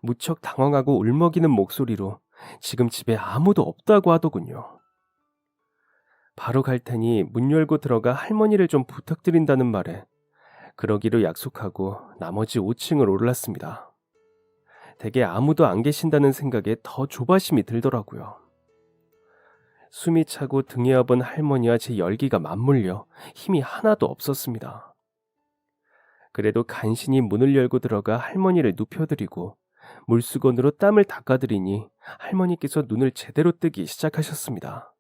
무척 당황하고 울먹이는 목소리로 지금 집에 아무도 없다고 하더군요. 바로 갈 테니 문 열고 들어가 할머니를 좀 부탁드린다는 말에 그러기로 약속하고 나머지 5층을 올랐습니다. 댁에 아무도 안 계신다는 생각에 더 조바심이 들더라고요. 숨이 차고 등에 업은 할머니와 제 열기가 맞물려 힘이 하나도 없었습니다. 그래도 간신히 문을 열고 들어가 할머니를 눕혀드리고 물수건으로 땀을 닦아드리니 할머니께서 눈을 제대로 뜨기 시작하셨습니다.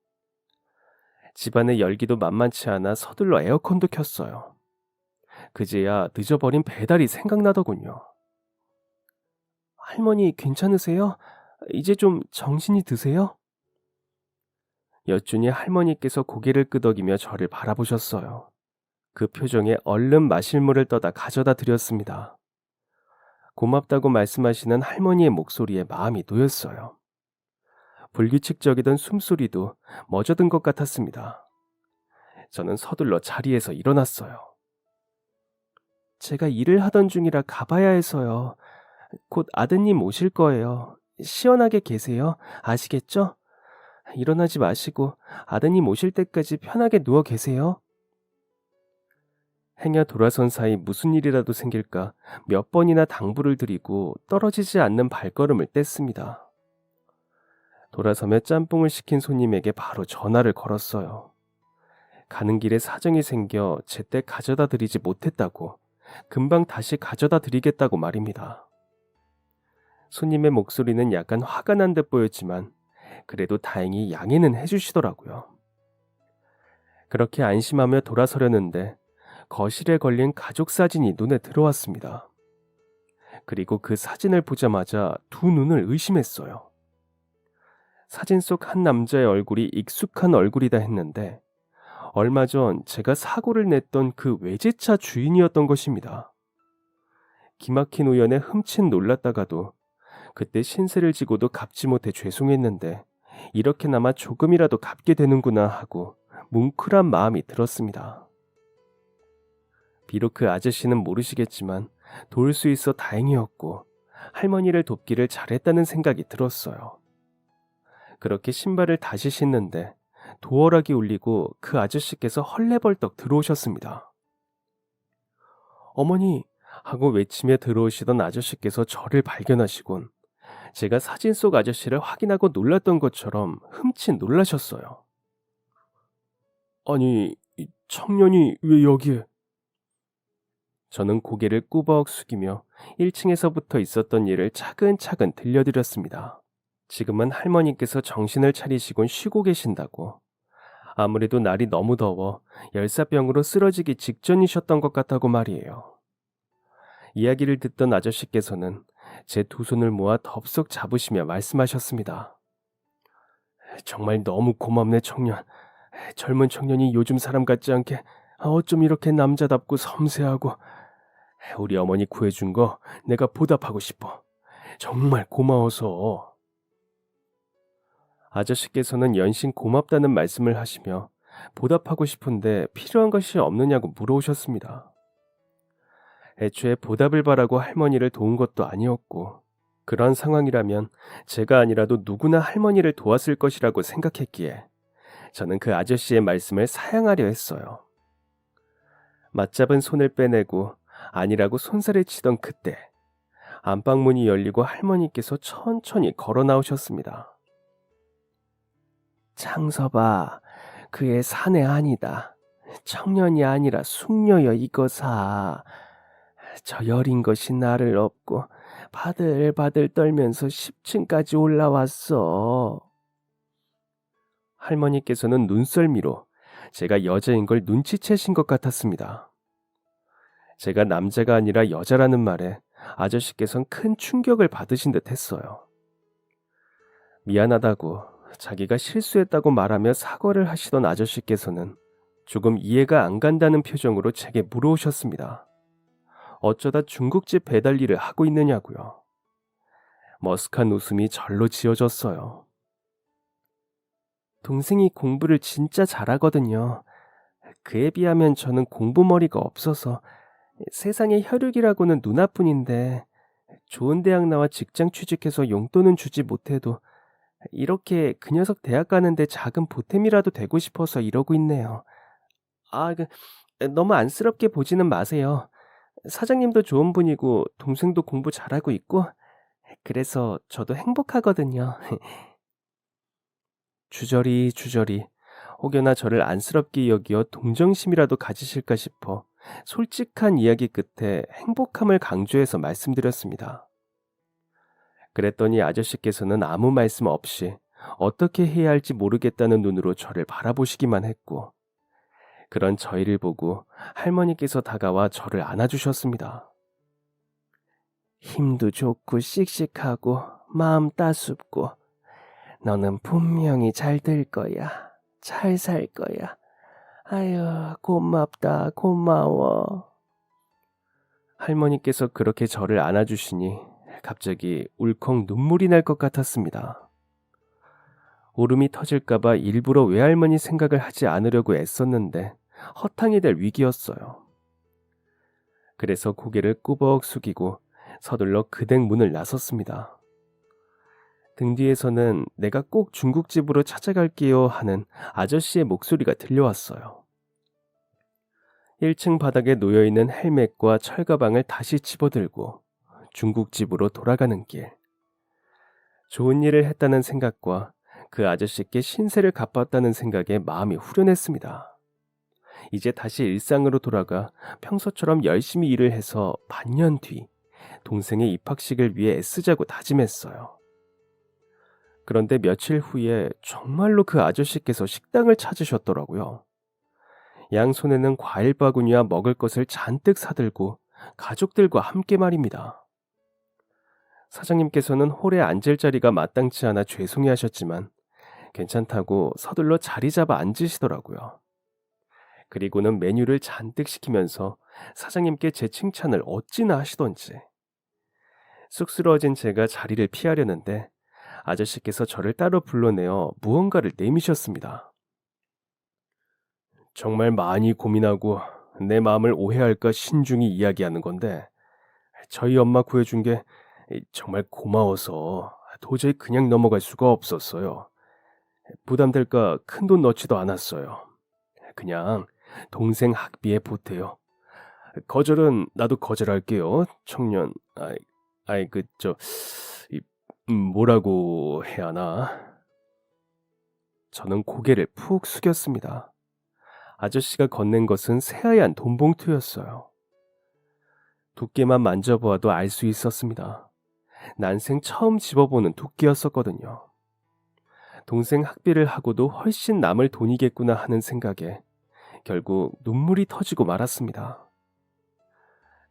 집안의 열기도 만만치 않아 서둘러 에어컨도 켰어요. 그제야 늦어버린 배달이 생각나더군요. 할머니 괜찮으세요? 이제 좀 정신이 드세요? 여쭈니 할머니께서 고개를 끄덕이며 저를 바라보셨어요. 그 표정에 얼른 마실 물을 떠다 가져다 드렸습니다. 고맙다고 말씀하시는 할머니의 목소리에 마음이 놓였어요. 불규칙적이던 숨소리도 멎어든 것 같았습니다. 저는 서둘러 자리에서 일어났어요. 제가 일을 하던 중이라 가봐야 해서요. 곧 아드님 오실 거예요. 시원하게 계세요. 아시겠죠? 일어나지 마시고 아드님 오실 때까지 편하게 누워 계세요. 행여 돌아선 사이 무슨 일이라도 생길까 몇 번이나 당부를 드리고 떨어지지 않는 발걸음을 뗐습니다. 돌아서며 짬뽕을 시킨 손님에게 바로 전화를 걸었어요. 가는 길에 사정이 생겨 제때 가져다 드리지 못했다고 금방 다시 가져다 드리겠다고 말입니다. 손님의 목소리는 약간 화가 난 듯 보였지만 그래도 다행히 양해는 해주시더라고요. 그렇게 안심하며 돌아서려는데 거실에 걸린 가족 사진이 눈에 들어왔습니다. 그리고 그 사진을 보자마자 두 눈을 의심했어요. 사진 속 한 남자의 얼굴이 익숙한 얼굴이다 했는데 얼마 전 제가 사고를 냈던 그 외제차 주인이었던 것입니다. 기막힌 우연에 흠칫 놀랐다가도 그때 신세를 지고도 갚지 못해 죄송했는데 이렇게나마 조금이라도 갚게 되는구나 하고 뭉클한 마음이 들었습니다. 비록 그 아저씨는 모르시겠지만 도울 수 있어 다행이었고 할머니를 돕기를 잘했다는 생각이 들었어요. 그렇게 신발을 다시 신는데 도어락이 울리고 그 아저씨께서 헐레벌떡 들어오셨습니다. 어머니! 하고 외치며 들어오시던 아저씨께서 저를 발견하시곤 제가 사진 속 아저씨를 확인하고 놀랐던 것처럼 흠칫 놀라셨어요. 아니, 이 청년이 왜 여기에? 저는 고개를 꾸벅 숙이며 1층에서부터 있었던 일을 차근차근 들려드렸습니다. 지금은 할머니께서 정신을 차리시곤 쉬고 계신다고. 아무래도 날이 너무 더워 열사병으로 쓰러지기 직전이셨던 것 같다고 말이에요. 이야기를 듣던 아저씨께서는 제 두 손을 모아 덥석 잡으시며 말씀하셨습니다. 정말 너무 고맙네 청년. 젊은 청년이 요즘 사람 같지 않게 어쩜 이렇게 남자답고 섬세하고. 우리 어머니 구해준 거 내가 보답하고 싶어. 정말 고마워서. 아저씨께서는 연신 고맙다는 말씀을 하시며 보답하고 싶은데 필요한 것이 없느냐고 물어오셨습니다. 애초에 보답을 바라고 할머니를 도운 것도 아니었고 그런 상황이라면 제가 아니라도 누구나 할머니를 도왔을 것이라고 생각했기에 저는 그 아저씨의 말씀을 사양하려 했어요. 맞잡은 손을 빼내고 아니라고 손살을 치던 그때 안방문이 열리고 할머니께서 천천히 걸어 나오셨습니다. 창서봐, 그의 사내 아니다. 청년이 아니라 숙녀여 이거사. 저 여린 것이 나를 업고 바들바들 떨면서 10층까지 올라왔어. 할머니께서는 눈썰미로 제가 여자인 걸 눈치채신 것 같았습니다. 제가 남자가 아니라 여자라는 말에 아저씨께선 큰 충격을 받으신 듯 했어요. 미안하다고, 자기가 실수했다고 말하며 사과를 하시던 아저씨께서는 조금 이해가 안 간다는 표정으로 제게 물어오셨습니다. 어쩌다 중국집 배달 일을 하고 있느냐고요. 머쓱한 웃음이 절로 지어졌어요. 동생이 공부를 진짜 잘하거든요. 그에 비하면 저는 공부머리가 없어서 세상의 혈육이라고는 누나뿐인데 좋은 대학 나와 직장 취직해서 용돈은 주지 못해도 이렇게 그 녀석 대학 가는데 작은 보탬이라도 되고 싶어서 이러고 있네요. 아, 너무 안쓰럽게 보지는 마세요. 사장님도 좋은 분이고 동생도 공부 잘하고 있고 그래서 저도 행복하거든요. 주저리 혹여나 저를 안쓰럽게 여기어 동정심이라도 가지실까 싶어 솔직한 이야기 끝에 행복함을 강조해서 말씀드렸습니다. 그랬더니 아저씨께서는 아무 말씀 없이 어떻게 해야 할지 모르겠다는 눈으로 저를 바라보시기만 했고, 그런 저희를 보고 할머니께서 다가와 저를 안아주셨습니다. 힘도 좋고 씩씩하고 마음 따숩고 너는 분명히 잘 될 거야. 잘 살 거야. 아유, 고맙다, 고마워. 할머니께서 그렇게 저를 안아주시니 갑자기 울컥 눈물이 날 것 같았습니다. 울음이 터질까봐 일부러 외할머니 생각을 하지 않으려고 애썼는데 허탕이 될 위기였어요. 그래서 고개를 꾸벅 숙이고 서둘러 그댁 문을 나섰습니다. 등 뒤에서는 내가 꼭 중국집으로 찾아갈게요 하는 아저씨의 목소리가 들려왔어요. 1층 바닥에 놓여있는 헬멧과 철가방을 다시 집어들고 중국집으로 돌아가는 길. 좋은 일을 했다는 생각과 그 아저씨께 신세를 갚았다는 생각에 마음이 후련했습니다. 이제 다시 일상으로 돌아가 평소처럼 열심히 일을 해서 반년 뒤 동생의 입학식을 위해 애쓰자고 다짐했어요. 그런데 며칠 후에 정말로 그 아저씨께서 식당을 찾으셨더라고요. 양손에는 과일 바구니와 먹을 것을 잔뜩 사들고 가족들과 함께 말입니다. 사장님께서는 홀에 앉을 자리가 마땅치 않아 죄송해하셨지만 괜찮다고 서둘러 자리 잡아 앉으시더라고요. 그리고는 메뉴를 잔뜩 시키면서 사장님께 제 칭찬을 어찌나 하시던지. 쑥스러워진 제가 자리를 피하려는데 아저씨께서 저를 따로 불러내어 무언가를 내미셨습니다. 정말 많이 고민하고 내 마음을 오해할까 신중히 이야기하는 건데 저희 엄마 구해준 게 정말 고마워서 도저히 그냥 넘어갈 수가 없었어요. 부담될까 큰돈 넣지도 않았어요. 그냥 동생 학비에 보태요. 거절은 나도 거절할게요. 청년. 뭐라고 해야 하나? 저는 고개를 푹 숙였습니다. 아저씨가 건넨 것은 새하얀 돈봉투였어요. 두께만 만져보아도 알 수 있었습니다. 난생 처음 집어보는 두께였었거든요. 동생 학비를 하고도 훨씬 남을 돈이겠구나 하는 생각에 결국 눈물이 터지고 말았습니다.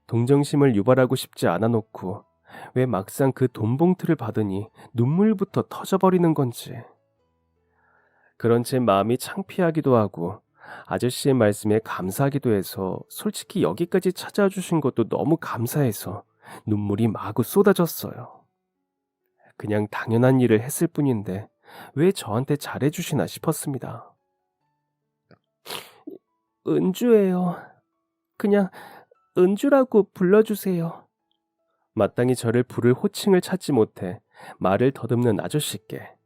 동정심을 유발하고 싶지 않아 놓고 왜 막상 그 돈봉투를 받으니 눈물부터 터져버리는 건지. 그런 제 마음이 창피하기도 하고 아저씨의 말씀에 감사하기도 해서 솔직히 여기까지 찾아와 주신 것도 너무 감사해서 눈물이 마구 쏟아졌어요. 그냥 당연한 일을 했을 뿐인데 왜 저한테 잘해주시나 싶었습니다. 은주예요. 그냥 은주라고 불러주세요. 마땅히 저를 부를 호칭을 찾지 못해 말을 더듬는 아저씨께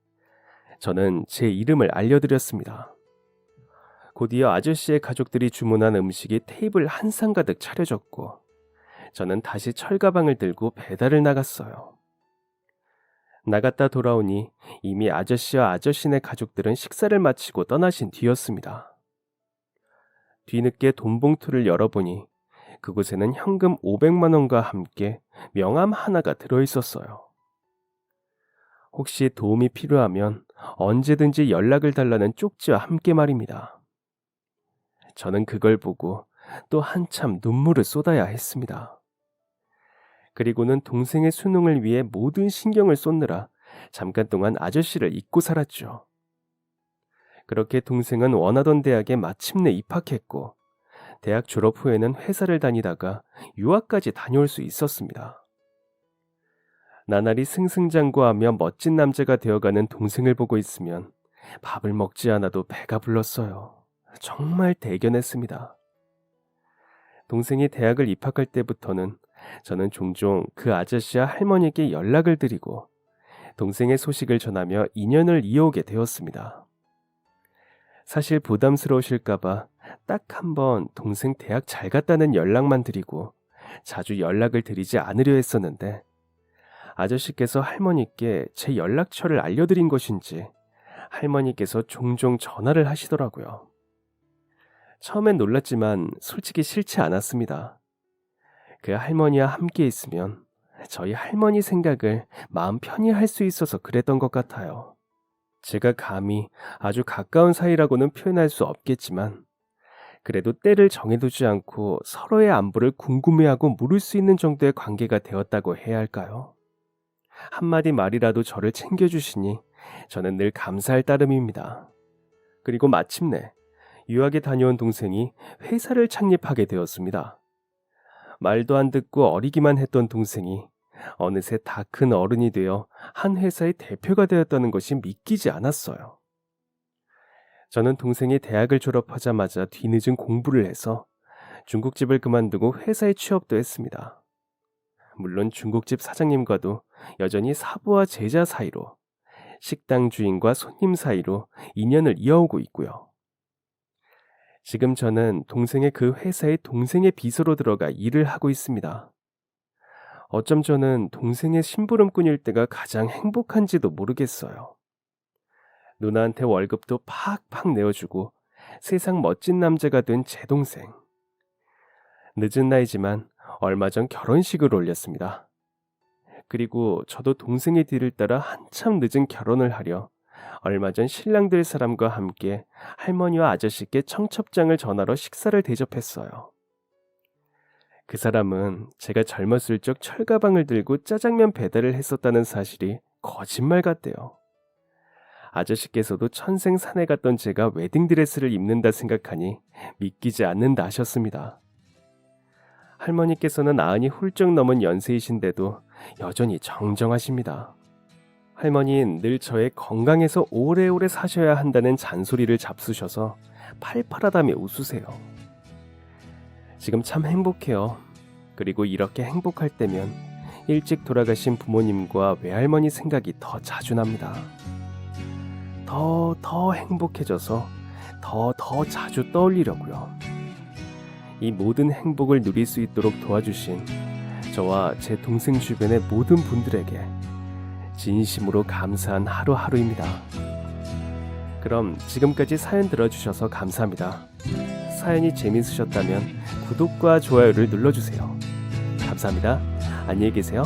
저는 제 이름을 알려드렸습니다. 곧이어 아저씨의 가족들이 주문한 음식이 테이블 한 상 가득 차려졌고 저는 다시 철가방을 들고 배달을 나갔어요. 나갔다 돌아오니 이미 아저씨와 아저씨네 가족들은 식사를 마치고 떠나신 뒤였습니다. 뒤늦게 돈봉투를 열어보니 그곳에는 현금 500만 원과 함께 명함 하나가 들어있었어요. 혹시 도움이 필요하면 언제든지 연락을 달라는 쪽지와 함께 말입니다. 저는 그걸 보고 또 한참 눈물을 쏟아야 했습니다. 그리고는 동생의 수능을 위해 모든 신경을 쏟느라 잠깐 동안 아저씨를 잊고 살았죠. 그렇게 동생은 원하던 대학에 마침내 입학했고, 대학 졸업 후에는 회사를 다니다가 유학까지 다녀올 수 있었습니다. 나날이 승승장구하며 멋진 남자가 되어가는 동생을 보고 있으면 밥을 먹지 않아도 배가 불렀어요. 정말 대견했습니다. 동생이 대학을 입학할 때부터는 저는 종종 그 아저씨와 할머니에게 연락을 드리고 동생의 소식을 전하며 인연을 이어오게 되었습니다. 사실 부담스러우실까봐 딱 한 번 동생 대학 잘 갔다는 연락만 드리고 자주 연락을 드리지 않으려 했었는데, 아저씨께서 할머니께 제 연락처를 알려드린 것인지 할머니께서 종종 전화를 하시더라고요. 처음엔 놀랐지만 솔직히 싫지 않았습니다. 그 할머니와 함께 있으면 저희 할머니 생각을 마음 편히 할 수 있어서 그랬던 것 같아요. 제가 감히 아주 가까운 사이라고는 표현할 수 없겠지만, 그래도 때를 정해두지 않고 서로의 안부를 궁금해하고 물을 수 있는 정도의 관계가 되었다고 해야 할까요? 한마디 말이라도 저를 챙겨주시니 저는 늘 감사할 따름입니다. 그리고 마침내 유학에 다녀온 동생이 회사를 창립하게 되었습니다. 말도 안 듣고 어리기만 했던 동생이 어느새 다 큰 어른이 되어 한 회사의 대표가 되었다는 것이 믿기지 않았어요. 저는 동생이 대학을 졸업하자마자 뒤늦은 공부를 해서 중국집을 그만두고 회사에 취업도 했습니다. 물론 중국집 사장님과도 여전히 사부와 제자 사이로, 식당 주인과 손님 사이로 인연을 이어오고 있고요. 지금 저는 동생의 그 회사에 동생의 비서로 들어가 일을 하고 있습니다. 어쩜 저는 동생의 심부름꾼일 때가 가장 행복한지도 모르겠어요. 누나한테 월급도 팍팍 내어주고 세상 멋진 남자가 된 제 동생. 늦은 나이지만 얼마 전 결혼식을 올렸습니다. 그리고 저도 동생의 뒤를 따라 한참 늦은 결혼을 하려 얼마 전 신랑 될 사람과 함께 할머니와 아저씨께 청첩장을 전하러 식사를 대접했어요. 그 사람은 제가 젊었을 적 철가방을 들고 짜장면 배달을 했었다는 사실이 거짓말 같대요. 아저씨께서도 천생 산에 갔던 제가 웨딩드레스를 입는다 생각하니 믿기지 않는다 하셨습니다. 할머니께서는 90이 훌쩍 넘은 연세이신데도 여전히 정정하십니다. 할머니는 늘 저의 건강해서 오래오래 사셔야 한다는 잔소리를 잡수셔서 팔팔하다며 웃으세요. 지금 참 행복해요. 그리고 이렇게 행복할 때면 일찍 돌아가신 부모님과 외할머니 생각이 더 자주 납니다. 더 행복해져서 더 자주 떠올리려고요. 이 모든 행복을 누릴 수 있도록 도와주신 저와 제 동생 주변의 모든 분들에게 진심으로 감사한 하루하루입니다. 그럼 지금까지 사연 들어주셔서 감사합니다. 사연이 재밌으셨다면 구독과 좋아요를 눌러주세요. 감사합니다. 안녕히 계세요.